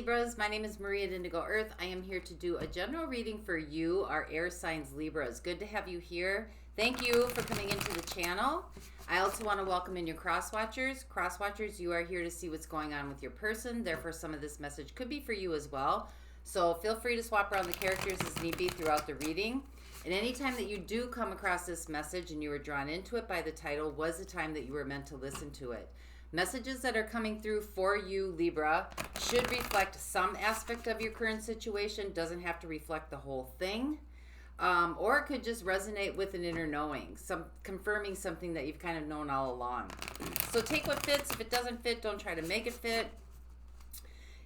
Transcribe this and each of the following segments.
Libras, my name is Marie at Indigo Earth. I am here to do a general reading for you, our air signs Libras. Good to have you here. Thank you for coming into the channel. I also want to welcome in your cross-watchers. Cross-watchers, you are here to see what's going on with your person. Therefore, some of this message could be for you as well. So feel free to swap around the characters as need be throughout the reading. And anytime that you do come across this message and you were drawn into it by the title was the time that you were meant to listen to it. Messages that are coming through for you, Libra, should reflect some aspect of your current situation. Doesn't have to reflect the whole thing. Or it could just resonate with an inner knowing, confirming something that you've kind of known all along. So take what fits. If it doesn't fit, don't try to make it fit.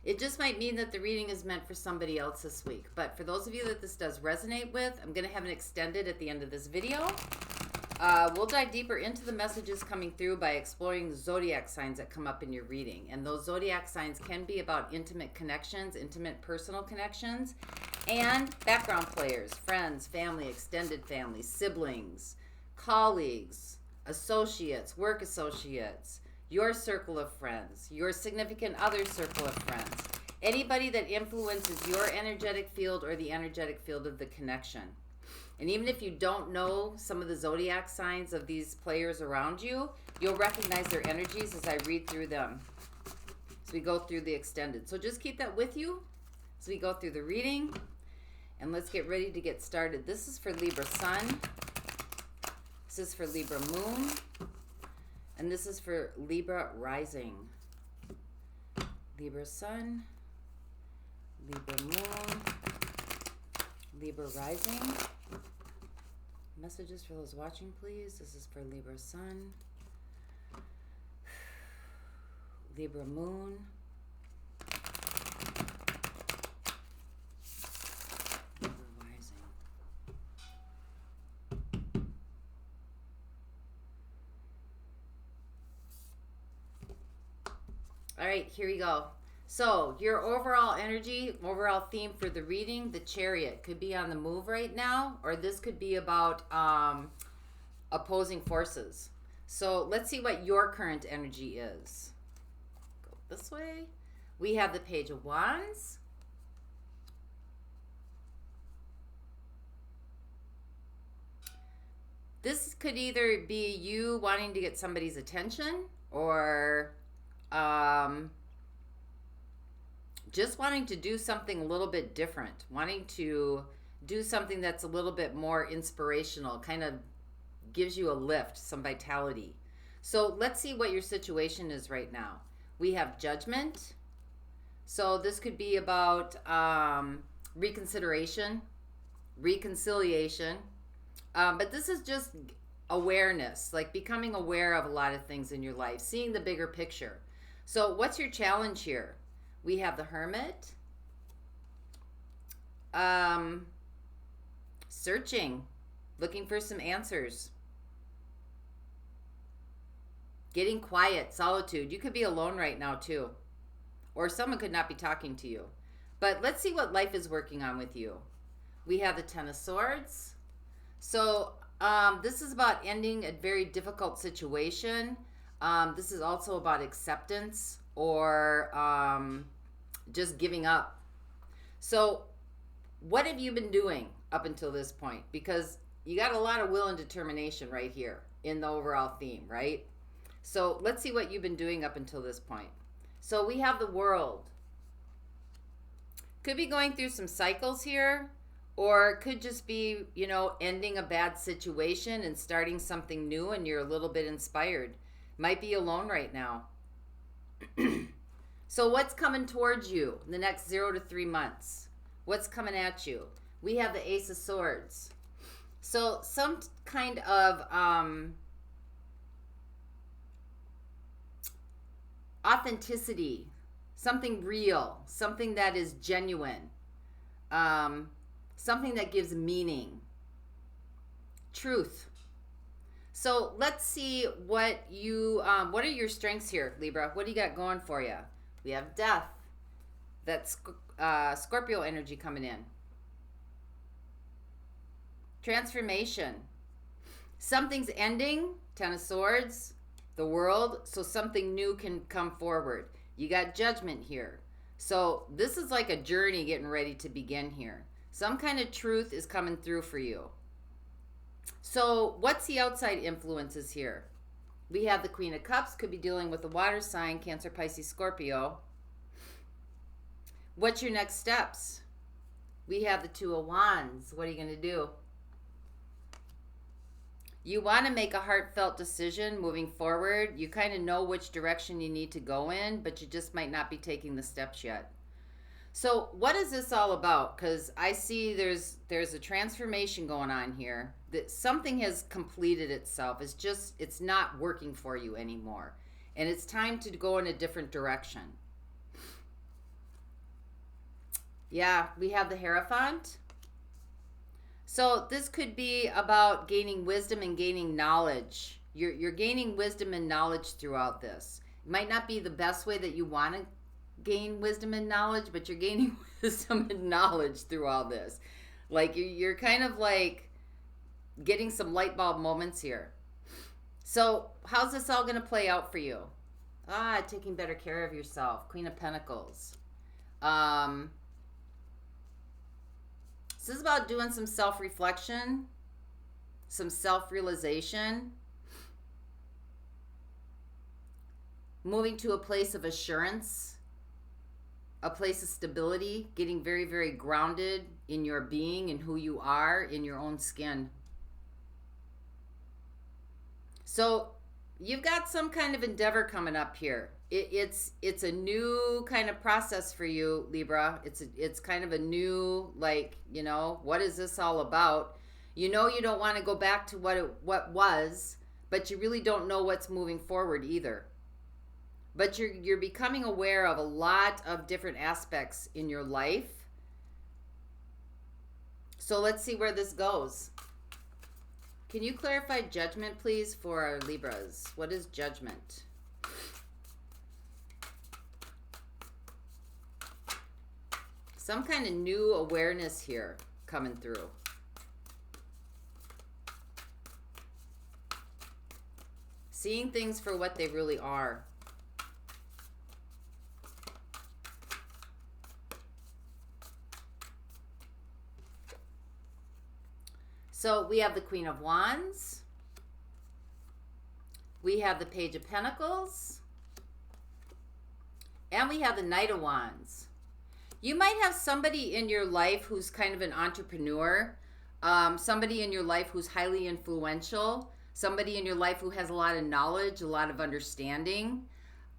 It just might mean that the reading is meant for somebody else this week. But for those of you that this does resonate with, I'm going to have an extended at the end of this video. We'll dive deeper into the messages coming through by exploring the zodiac signs that come up in your reading. And those zodiac signs can be about intimate connections, intimate personal connections, and background players, friends, family, extended family, siblings, colleagues, associates, work associates, your circle of friends, your significant other circle of friends, anybody that influences your energetic field or the energetic field of the connection. And even if you don't know some of the zodiac signs of these players around you, you'll recognize their energies as I read through them as we go through the extended. So just keep that with you as we go through the reading. And let's get ready to get started. This is for Libra Sun. This is for Libra Moon. And this is for Libra Rising. Libra Sun, Libra Moon, Libra Rising. Messages for those watching, please. This is for Libra Sun, Libra Moon, Libra Rising. All right, here we go. So your overall energy, overall theme for the reading, the Chariot, could be on the move right now, or this could be about opposing forces. So let's see what your current energy is. Go this way. We have the Page of Wands. This could either be you wanting to get somebody's attention, or just wanting to do something a little bit different, wanting to do something that's a little bit more inspirational, kind of gives you a lift, some vitality. So let's see what your situation is right now. We have Judgment. So this could be about reconsideration, reconciliation. But this is just awareness, like becoming aware of a lot of things in your life, seeing the bigger picture. So what's your challenge here? We have the Hermit. Searching, looking for some answers. Getting quiet, solitude. You could be alone right now too. Or someone could not be talking to you. But let's see what life is working on with you. We have the Ten of Swords. So this is about ending a very difficult situation. This is also about acceptance or just giving up. So what have you been doing up until this point? Because you got a lot of will and determination right here in the overall theme, right? So let's see what you've been doing up until this point. So we have the World. Could be going through some cycles here, or it could just be, you know, ending a bad situation and starting something new, and you're a little bit inspired. Might be alone right now. So what's coming towards you in the next 0 to 3 months? What's coming at you? We have the Ace of Swords. So some kind of authenticity, something real, something that is genuine, something that gives meaning, truth. So let's see what are your strengths here, Libra? What do you got going for you? We have Death. That's Scorpio energy coming in. Transformation. Something's ending. Ten of Swords. The World. So something new can come forward. You got Judgment here. So this is like a journey getting ready to begin here. Some kind of truth is coming through for you. So what's the outside influences here? We have the Queen of Cups, could be dealing with a water sign, Cancer, Pisces, Scorpio. What's your next steps? We have the Two of Wands. What are you going to do? You want to make a heartfelt decision moving forward. You kind of know which direction you need to go in, but you just might not be taking the steps yet. So what is this all about? Because I see there's a transformation going on here. That something has completed itself. It's not working for you anymore. And it's time to go in a different direction. Yeah, we have the Hierophant. So this could be about gaining wisdom and gaining knowledge. You're gaining wisdom and knowledge throughout this. It might not be the best way that you want to gain wisdom and knowledge, but you're gaining wisdom and knowledge through all this. Like you're kind of like getting some light bulb moments here. So how's this all going to play out for you? Taking better care of yourself. Queen of Pentacles. This is about doing some self-reflection, some self-realization, moving to a place of assurance, a place of stability, getting very, very grounded in your being and who you are in your own skin. So you've got some kind of endeavor coming up here. It's a new kind of process for you, Libra. It's kind of a new, like, you know, what is this all about? You know, you don't want to go back to what was, but you really don't know what's moving forward either. But you're becoming aware of a lot of different aspects in your life. So let's see where this goes. Can you clarify judgment, please, for our Libras? What is judgment? Some kind of new awareness here coming through. Seeing things for what they really are. So we have the Queen of Wands. We have the Page of Pentacles. And we have the Knight of Wands. You might have somebody in your life who's kind of an entrepreneur, somebody in your life who's highly influential, somebody in your life who has a lot of knowledge, a lot of understanding,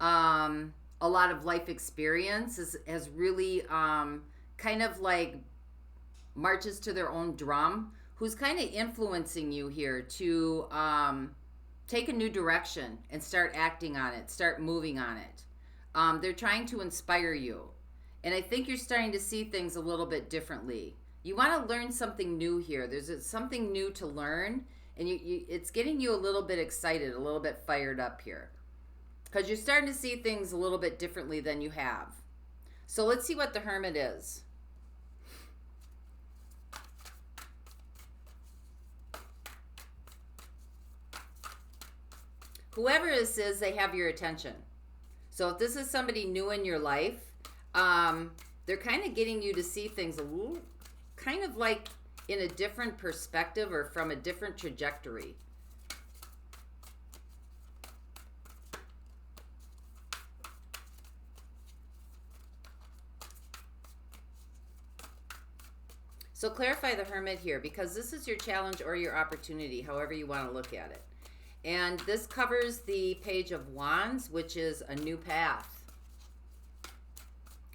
a lot of life experience, has really kind of like marches to their own drum, who's kind of influencing you here to take a new direction and start acting on it, start moving on it. They're trying to inspire you. And I think you're starting to see things a little bit differently. You want to learn something new here. There's something new to learn, and it's getting you a little bit excited, a little bit fired up here. Because you're starting to see things a little bit differently than you have. So let's see what the Hermit is. Whoever this is, they have your attention. So if this is somebody new in your life, they're kind of getting you to see things a little, kind of like in a different perspective or from a different trajectory. So clarify the Hermit here, because this is your challenge or your opportunity, however you want to look at it. And this covers the Page of Wands, which is a new path.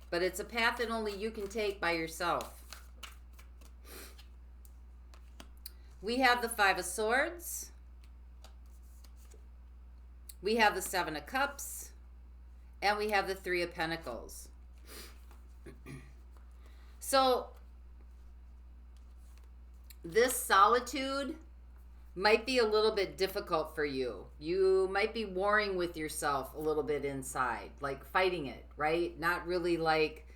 But it's a path that only you can take by yourself. We have the Five of Swords. We have the Seven of Cups. And we have the Three of Pentacles. So, this solitude might be a little bit difficult for you. You might be warring with yourself a little bit inside, like fighting it, right? Not really like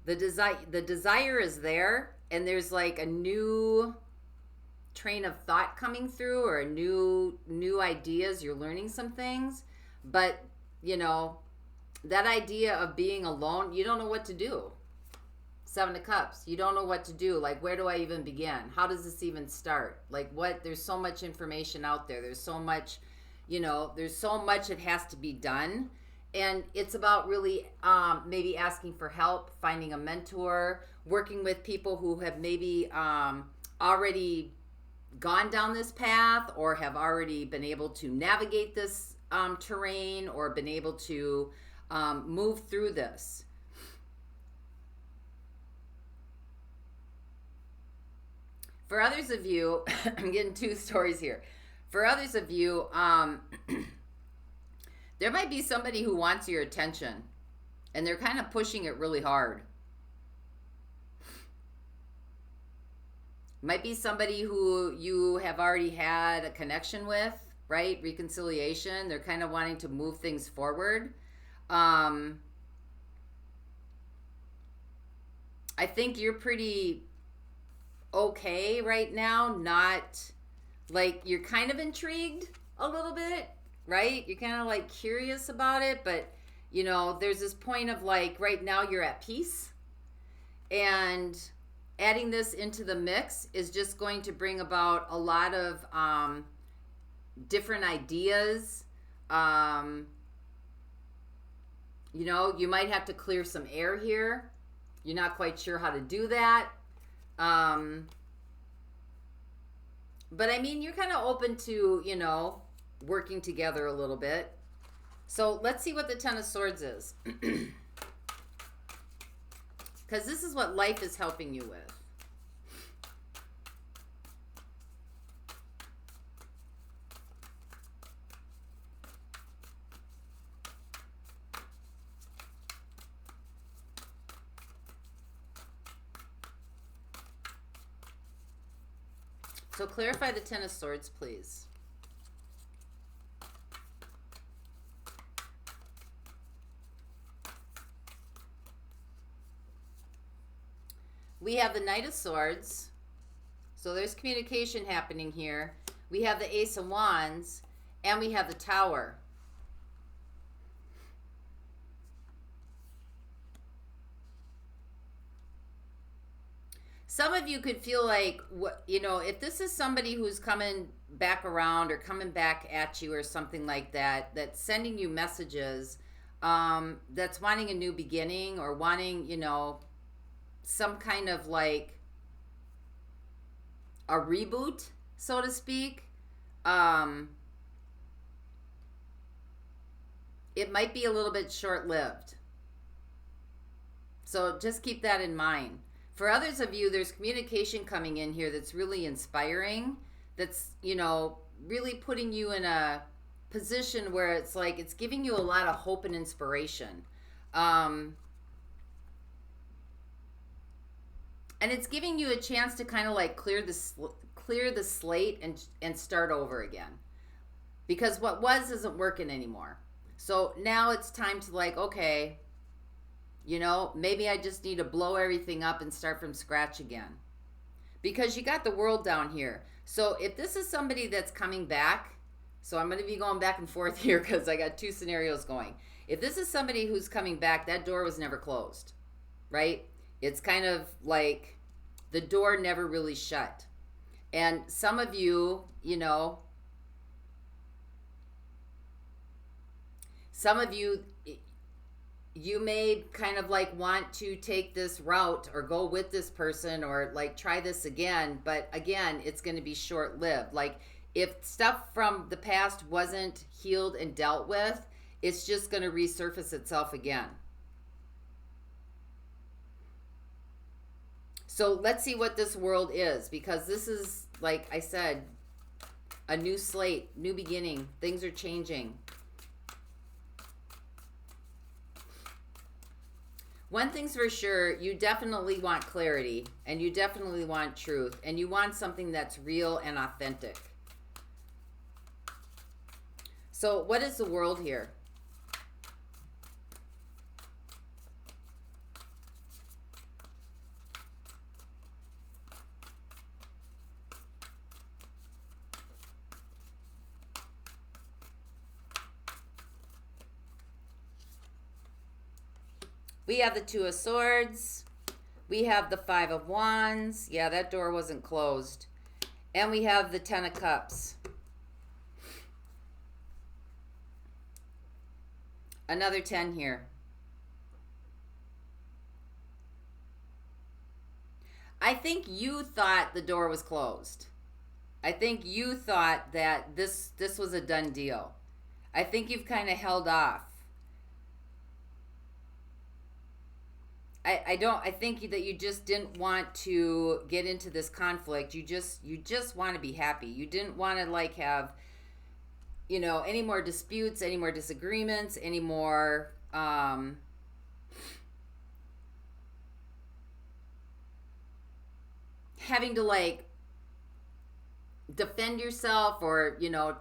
the desire is there, and there's like a new train of thought coming through, or a new ideas. You're learning some things, but you know, that idea of being alone, you don't know what to do. Seven of Cups, you don't know what to do. Like, where do I even begin? How does this even start? Like, what? There's so much information out there. There's so much, there's so much that has to be done. And it's about really maybe asking for help, finding a mentor, working with people who have maybe already gone down this path or have already been able to navigate this terrain or been able to move through this. For others of you, I'm getting two stories here. For others of you, there might be somebody who wants your attention and they're kind of pushing it really hard. Might be somebody who you have already had a connection with, right? Reconciliation. They're kind of wanting to move things forward. I think you're pretty okay right now. Not like, you're kind of intrigued a little bit, right? You're kind of like curious about it, but there's this point of like, right now you're at peace, and adding this into the mix is just going to bring about a lot of different ideas. You might have to clear some air here. You're not quite sure how to do that. But I mean, you're kind of open to, working together a little bit. So let's see what the Ten of Swords is. Because this is what life is helping you with. So clarify the Ten of Swords, please. We have the Knight of Swords. So there's communication happening here. We have the Ace of Wands, and we have the Tower. Some of you could feel like, if this is somebody who's coming back around or coming back at you or something like that, that's sending you messages, that's wanting a new beginning or wanting, some kind of like a reboot, so to speak. It might be a little bit short-lived. So just keep that in mind. For others of you, there's communication coming in here that's really inspiring, that's, really putting you in a position where it's like, it's giving you a lot of hope and inspiration. And it's giving you a chance to kind of like clear the slate and start over again. Because what was isn't working anymore. So now it's time to like, okay, maybe I just need to blow everything up and start from scratch again. Because you got the World down here. So if this is somebody that's coming back, so I'm going to be going back and forth here because I got two scenarios going. If this is somebody who's coming back, that door was never closed, right? It's kind of like the door never really shut. And some of you, you may kind of like want to take this route or go with this person or like try this again. But again, it's going to be short-lived. Like if stuff from the past wasn't healed and dealt with, it's just going to resurface itself again. So let's see what this world is, because this is, like I said, a new slate, new beginning. Things are changing. One thing's for sure, you definitely want clarity, and you definitely want truth, and you want something that's real and authentic. So what is the world here? We have the Two of Swords. We have the Five of Wands. Yeah, that door wasn't closed. And we have the Ten of Cups. Another 10 here. I think you thought the door was closed. I think you thought that this was a done deal. I think you've kind of held off. I think that you just didn't want to get into this conflict. You just want to be happy. You didn't want to like have, you know, any more disputes, any more disagreements, any more having to like defend yourself, or, you know,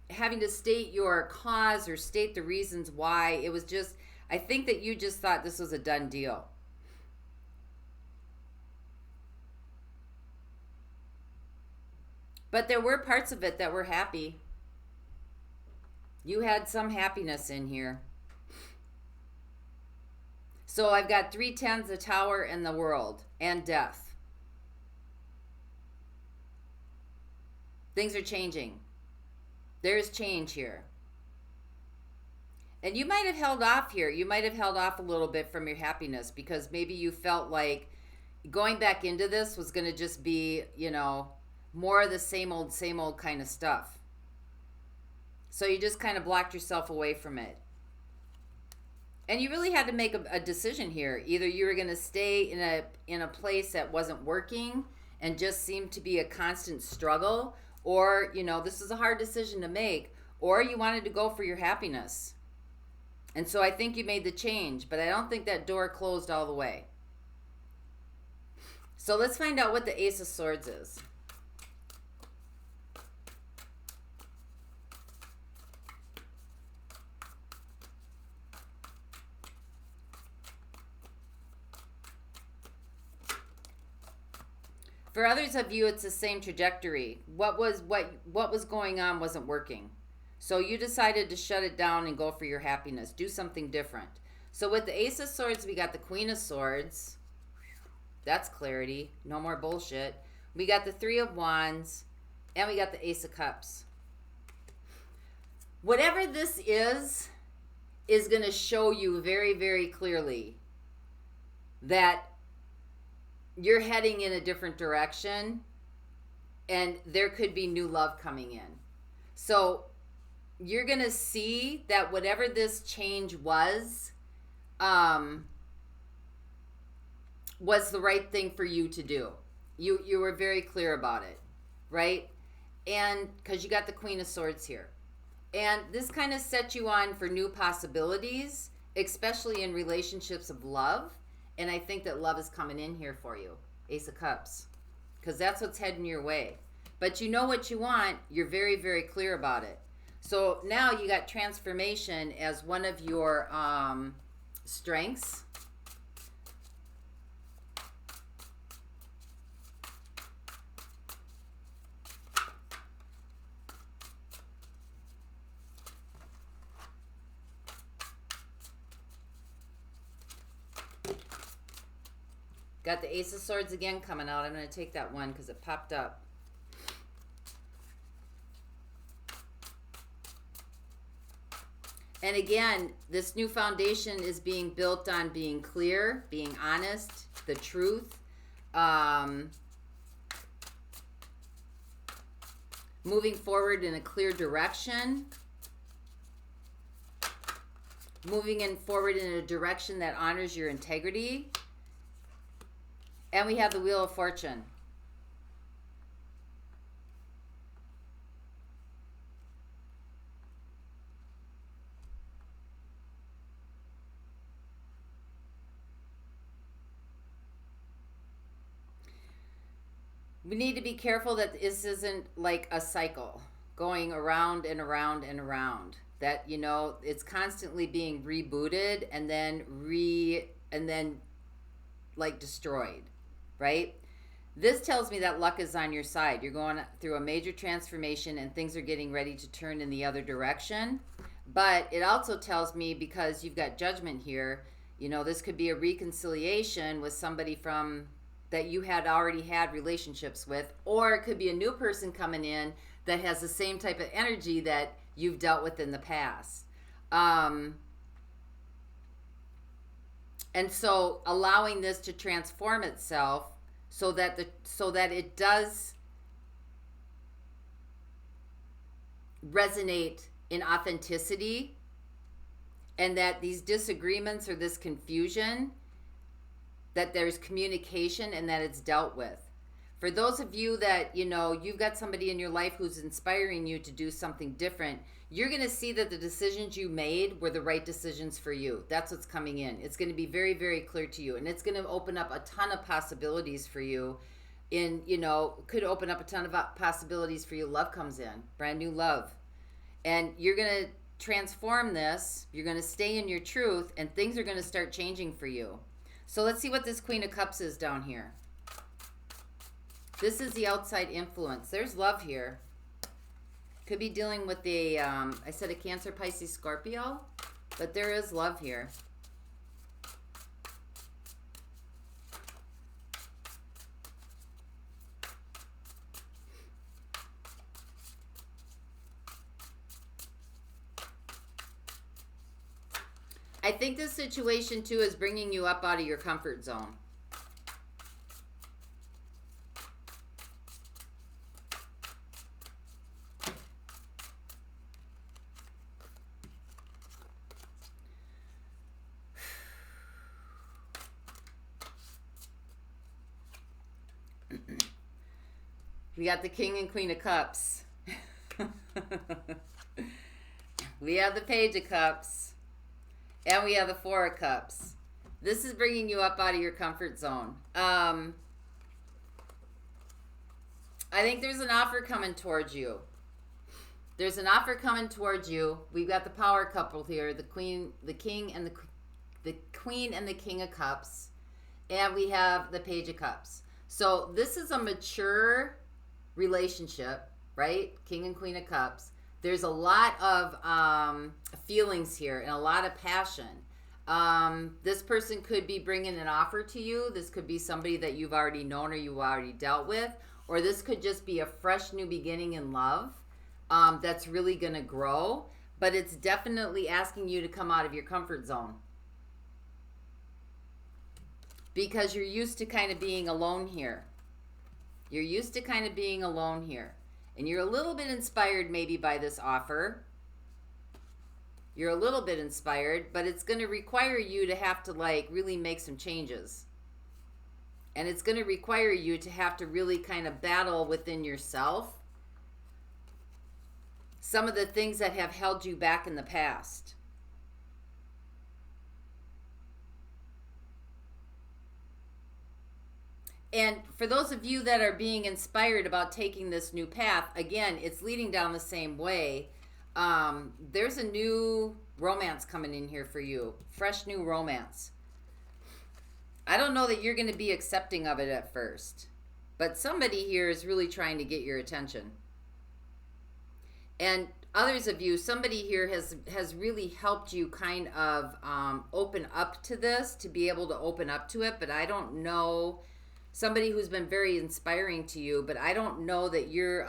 having to state your cause or state the reasons why. It was just, I think that you just thought this was a done deal. But there were parts of it that were happy. You had some happiness in here. So I've got 3 tens, the Tower, and the World, and Death. Things are changing. There's change here. And you might have held off here. You might have held off a little bit from your happiness because maybe you felt like going back into this was going to just be, you know, more of the same old kind of stuff. So you just kind of blocked yourself away from it. And you really had to make a decision here. Either you were going to stay in a place that wasn't working and just seemed to be a constant struggle, or, you know, this is a hard decision to make, or you wanted to go for your happiness. And so I think you made the change, but I don't think that door closed all the way. So let's find out what the Ace of Swords is. For others of you, it's the same trajectory. What was going on wasn't working. So you decided to shut it down and go for your happiness. Do something different. So with the Ace of Swords, we got the Queen of Swords. That's clarity. No more bullshit. We got the Three of Wands. And we got the Ace of Cups. Whatever this is going to show you very, very clearly that you're heading in a different direction, and there could be new love coming in. So you're going to see that whatever this change was the right thing for you to do. You were very clear about it, right? And because you got the Queen of Swords here. And this kind of set you on for new possibilities, especially in relationships of love. And I think that love is coming in here for you. Ace of Cups. Because that's what's heading your way. But you know what you want. You're very, very clear about it. So now you got transformation as one of your strengths. Got the Ace of Swords again coming out. I'm going to take that one because it popped up. And again, this new foundation is being built on being clear, being honest, the truth. Moving forward in a clear direction. Moving forward in a direction that honors your integrity. And we have the Wheel of Fortune. We need to be careful that this isn't like a cycle going around and around and around. That, you know, it's constantly being rebooted and then like destroyed. Right? This tells me that luck is on your side. You're going through a major transformation and things are getting ready to turn in the other direction. But it also tells me, because you've got Judgment here, You know, this could be a reconciliation with somebody from that you had already had relationships with, or it could be a new person coming in that has the same type of energy that you've dealt with in the past. And so allowing this to transform itself so that it does resonate in authenticity, and that these disagreements or this confusion, that there's communication and that it's dealt with. For those of you that, you know, you've got somebody in your life who's inspiring you to do something different, you're going to see that the decisions you made were the right decisions for you. That's what's coming in. It's going to be very, very clear to you. And it's going to open up a ton of possibilities for you. Could open up a ton of possibilities for you. Love comes in, brand new love. And you're going to transform this. You're going to stay in your truth, and things are going to start changing for you. So let's see what this Queen of Cups is down here. This is the outside influence. There's love here. Could be dealing with I said a Cancer, Pisces, Scorpio, but there is love here. I think this situation, too, is bringing you up out of your comfort zone. We got the King and Queen of Cups. We have the Page of Cups. And we have the Four of Cups. This is bringing you up out of your comfort zone. I think there's an offer coming towards you. There's an offer coming towards you. We've got the power couple here, the Queen, the King, and the Queen and the King of Cups. And we have the Page of Cups. So this is a mature relationship, right? King and Queen of Cups. There's a lot of feelings here and a lot of passion. This person could be bringing an offer to you. This could be somebody that you've already known or you've already dealt with. Or this could just be a fresh new beginning in love that's really going to grow. But it's definitely asking you to come out of your comfort zone. Because you're used to kind of being alone here. You're used to kind of being alone here. And you're a little bit inspired maybe by this offer. You're a little bit inspired, but it's going to require you to have to really make some changes. And it's going to require you to have to really kind of battle within yourself some of the things that have held you back in the past. And for those of you that are being inspired about taking this new path, again, it's leading down the same way. There's a new romance coming in here for you. Fresh new romance. I don't know that you're going to be accepting of it at first. But somebody here is really trying to get your attention. And others of you, somebody here has really helped you kind of open up to this, to be able to open up to it. But I don't know... Somebody who's been very inspiring to you, but I don't know that you're,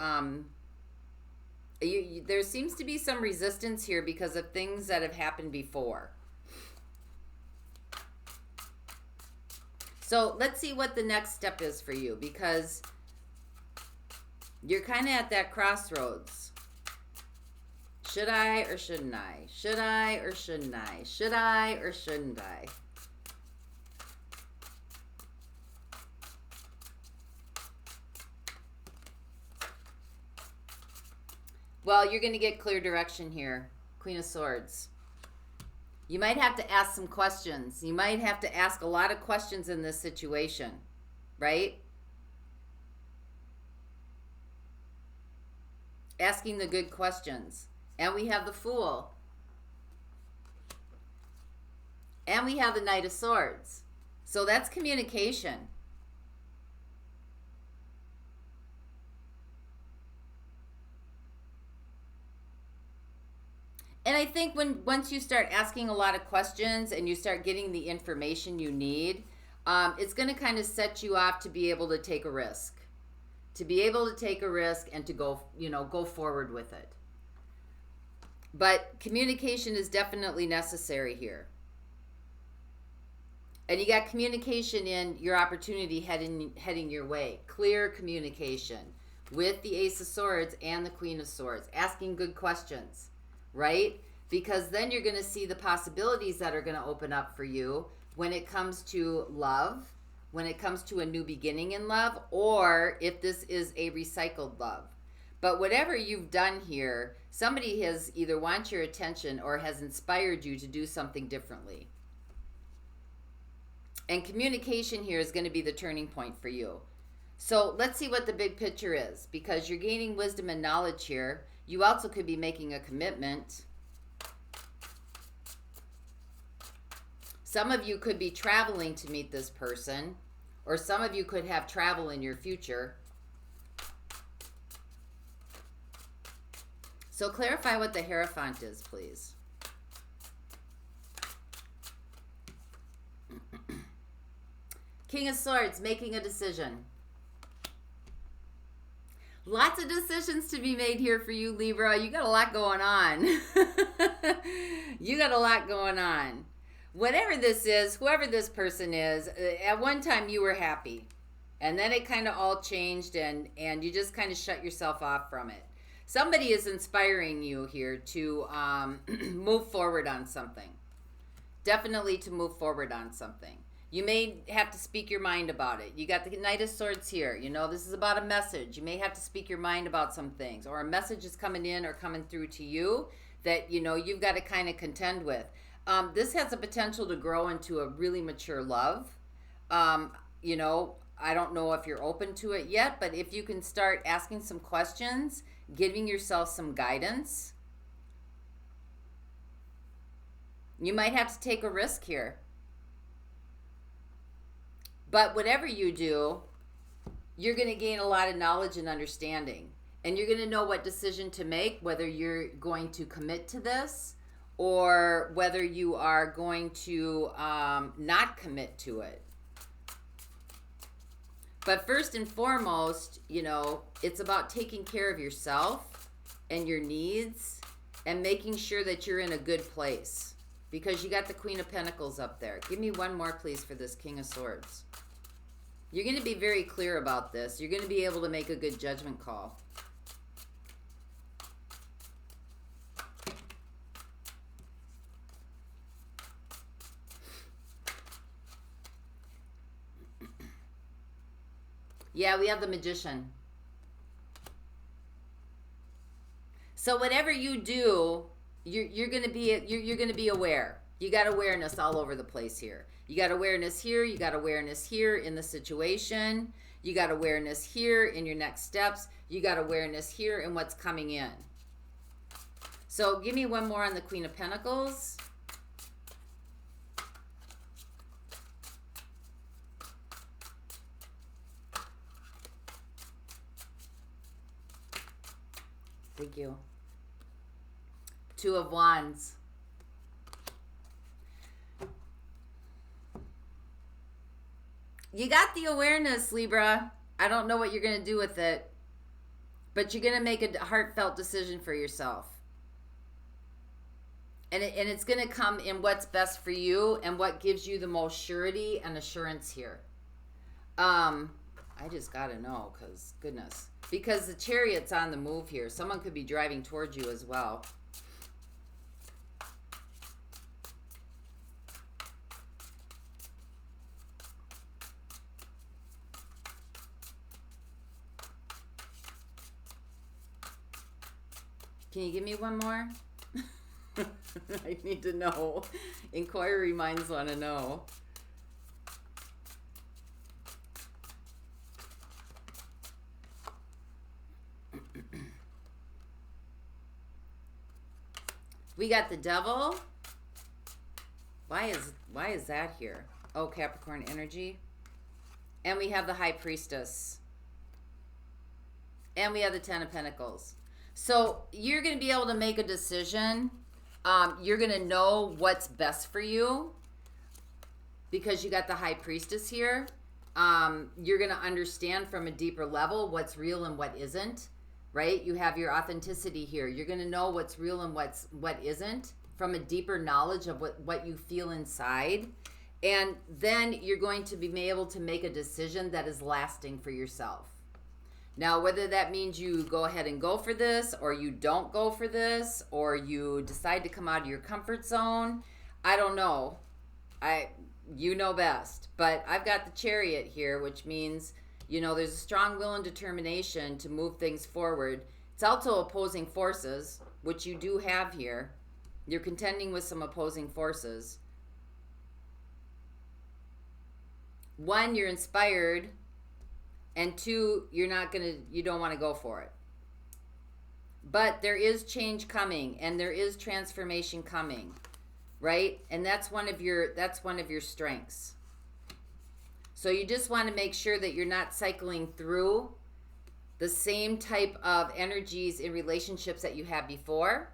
there seems to be some resistance here because of things that have happened before. So let's see what the next step is for you, because you're kind of at that crossroads. Should I or shouldn't I? Should I or shouldn't I? Should I or shouldn't I? Well, you're going to get clear direction here. Queen of Swords. You might have to ask some questions. You might have to ask a lot of questions in this situation, right? Asking the good questions. And we have the Fool. And we have the Knight of Swords. So that's communication. And I think once you start asking a lot of questions and you start getting the information you need, it's going to kind of set you off to be able to take a risk. To be able to take a risk and to go, go forward with it. But communication is definitely necessary here. And you got communication in your opportunity heading your way. Clear communication with the Ace of Swords and the Queen of Swords. Asking good questions, right? Because then you're going to see the possibilities that are going to open up for you when it comes to love, when it comes to a new beginning in love, or if this is a recycled love. But whatever you've done here, somebody has either wants your attention or has inspired you to do something differently. And communication here is going to be the turning point for you. So let's see what the big picture is, because you're gaining wisdom and knowledge here. You also could be making a commitment. Some of you could be traveling to meet this person, or some of you could have travel in your future. So clarify what the Hierophant is, please. King of Swords, making a decision. Lots of decisions to be made here for you, Libra. You got a lot going on. You got a lot going on. Whatever this is, whoever this person is, at one time you were happy. And then it kind of all changed and you just kind of shut yourself off from it. Somebody is inspiring you here to move forward on something. Definitely to move forward on something. You may have to speak your mind about it. You got the Knight of Swords here. This is about a message. You may have to speak your mind about some things. Or a message is coming in or coming through to you that, you've got to kind of contend with. This has the potential to grow into a really mature love. I don't know if you're open to it yet, but if you can start asking some questions, giving yourself some guidance, you might have to take a risk here. But whatever you do, you're going to gain a lot of knowledge and understanding. And you're going to know what decision to make, whether you're going to commit to this or whether you are going to not commit to it. But first and foremost, it's about taking care of yourself and your needs and making sure that you're in a good place. Because you got the Queen of Pentacles up there. Give me one more, please, for this King of Swords. You're going to be very clear about this. You're going to be able to make a good judgment call. Yeah, we have the Magician. So whatever you do, you're going to be aware. You got awareness all over the place here. You got awareness here. You got awareness here in the situation. You got awareness here in your next steps. You got awareness here in what's coming in. So give me one more on the Queen of Pentacles. Thank you. Two of Wands. You got the awareness, Libra. I don't know what you're going to do with it, but you're going to make a heartfelt decision for yourself. And it's going to come in what's best for you and what gives you the most surety and assurance here. I just got to know, because the Chariot's on the move here. Someone could be driving towards you as well. Can you give me one more? I need to know. Inquiry minds want to know. We got the Devil. Why is that here? Oh, Capricorn energy. And we have the High Priestess. And we have the Ten of Pentacles. So you're going to be able to make a decision You're going to know what's best for you because you got the High Priestess here. You're going to understand from a deeper level what's real and what isn't, right? You have your authenticity here. You're going to know what's real and what isn't from a deeper knowledge of what you feel inside. And then you're going to be able to make a decision that is lasting for yourself. Now, whether that means you go ahead and go for this, or you don't go for this, or you decide to come out of your comfort zone, I don't know. You know best. But I've got the Chariot here, which means, you know, there's a strong will and determination to move things forward. It's also opposing forces, which you do have here. You're contending with some opposing forces. One, you're inspired, and two, you don't want to go for it. But there is change coming, and there is transformation coming, right? And that's one of your strengths. So you just want to make sure that you're not cycling through the same type of energies in relationships that you had before.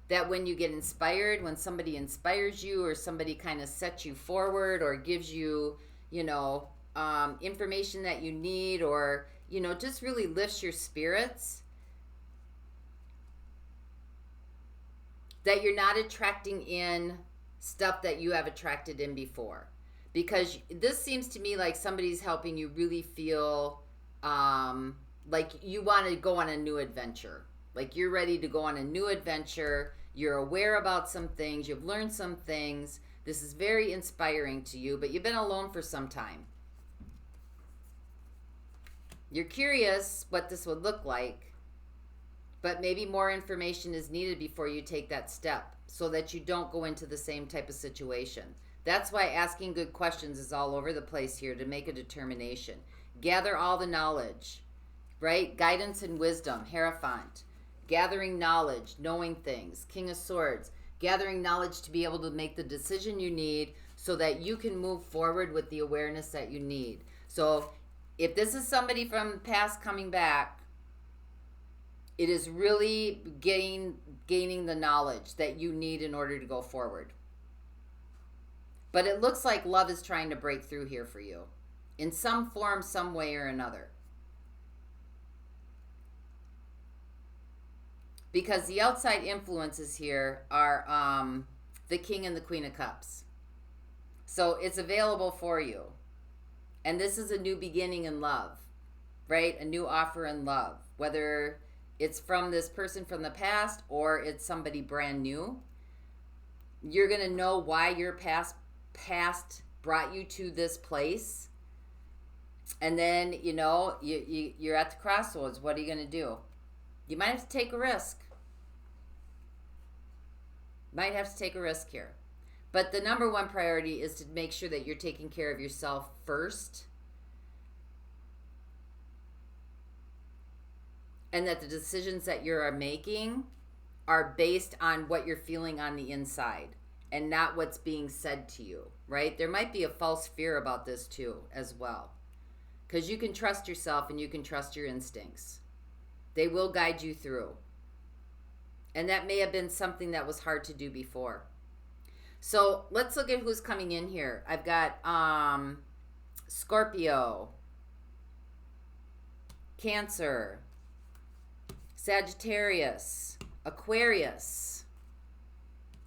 That when you get inspired, when somebody inspires you, or somebody kind of sets you forward, or gives you, you know, information that you need, or, you know, just really lifts your spirits, that you're not attracting in stuff that you have attracted in before. Because this seems to me like somebody's helping you really feel like you want to go on a new adventure. Like you're ready to go on a new adventure. You're aware about some things. You've learned some things. This is very inspiring to you, but you've been alone for some time. You're curious what this would look like, but maybe more information is needed before you take that step so that you don't go into the same type of situation. That's why asking good questions is all over the place here, to make a determination. Gather all the knowledge, right? Guidance and wisdom, Hierophant. Gathering knowledge, knowing things, King of Swords. Gathering knowledge to be able to make the decision you need so that you can move forward with the awareness that you need. So if this is somebody from the past coming back, it is really gaining the knowledge that you need in order to go forward. But it looks like love is trying to break through here for you in some form, some way or another. Because the outside influences here are the King and the Queen of Cups. So it's available for you. And this is a new beginning in love, right? A new offer in love. Whether it's from this person from the past or it's somebody brand new. You're going to know why your past brought you to this place. And then, you know, you're at the crossroads. What are you going to do? You might have to take a risk. Might have to take a risk here. But the number one priority is to make sure that you're taking care of yourself first. And that the decisions that you are making are based on what you're feeling on the inside and not what's being said to you, right? There might be a false fear about this too as well. Because you can trust yourself and you can trust your instincts. They will guide you through. And that may have been something that was hard to do before. So let's look at who's coming in here. I've got Scorpio, Cancer, Sagittarius, Aquarius,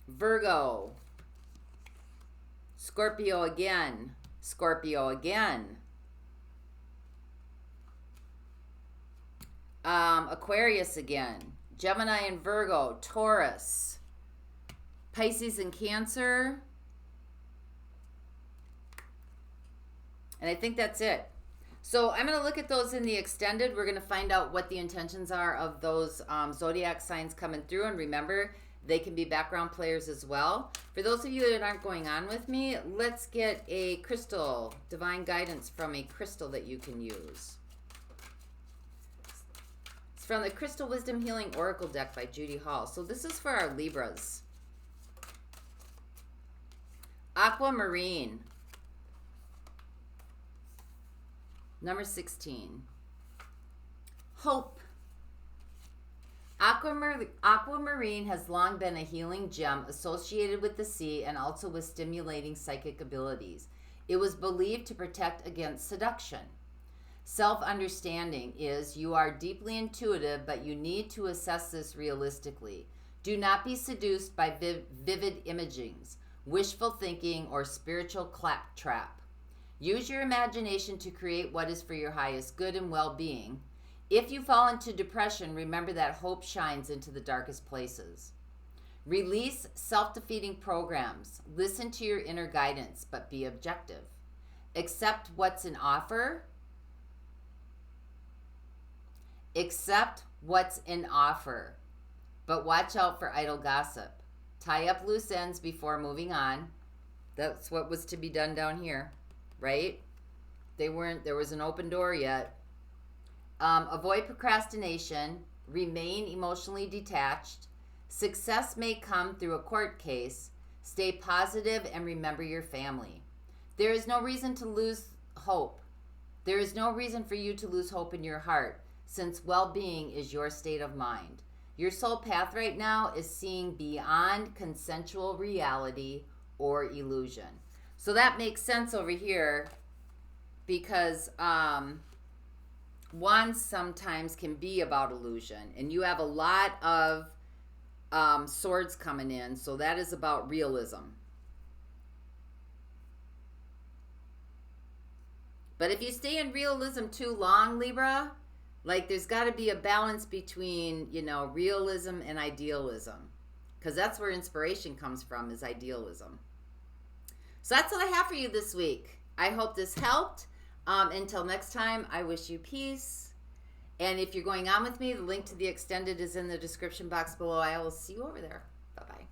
Virgo, Scorpio again, Aquarius again, Gemini and Virgo, Taurus, Pisces and Cancer, and I think that's it. So I'm going to look at those in the extended. We're going to find out what the intentions are of those zodiac signs coming through. And remember, they can be background players as well. For those of you that aren't going on with me, let's get a crystal, divine guidance from a crystal that you can use. It's from the Crystal Wisdom Healing Oracle deck by Judy Hall. So this is for our Libras. Aquamarine. Number 16. Hope. Aquamarine has long been a healing gem associated with the sea and also with stimulating psychic abilities. It was believed to protect against seduction. Self-understanding is you are deeply intuitive, but you need to assess this realistically. Do not be seduced by vivid imagings, wishful thinking, or spiritual claptrap. Use your imagination to create what is for your highest good and well-being. If you fall into depression, remember that hope shines into the darkest places. Release self-defeating programs. Listen to your inner guidance, but be objective. Accept what's in offer. Accept what's in offer, but watch out for idle gossip. Tie up loose ends before moving on. That's what was to be done down here, right? There was an open door yet. Avoid procrastination. Remain emotionally detached. Success may come through a court case. Stay positive and remember your family. There is no reason to lose hope. There is no reason for you to lose hope in your heart, since well-being is your state of mind. Your soul path right now is seeing beyond consensual reality or illusion. So that makes sense over here, because wands sometimes can be about illusion, and you have a lot of swords coming in, so that is about realism. But if you stay in realism too long, Libra, like, there's got to be a balance between, you know, realism and idealism, because that's where inspiration comes from, is idealism. So that's what I have for you this week. I hope this helped. Until next time, I wish you peace. And if you're going on with me, the link to the extended is in the description box below. I will see you over there. Bye-bye.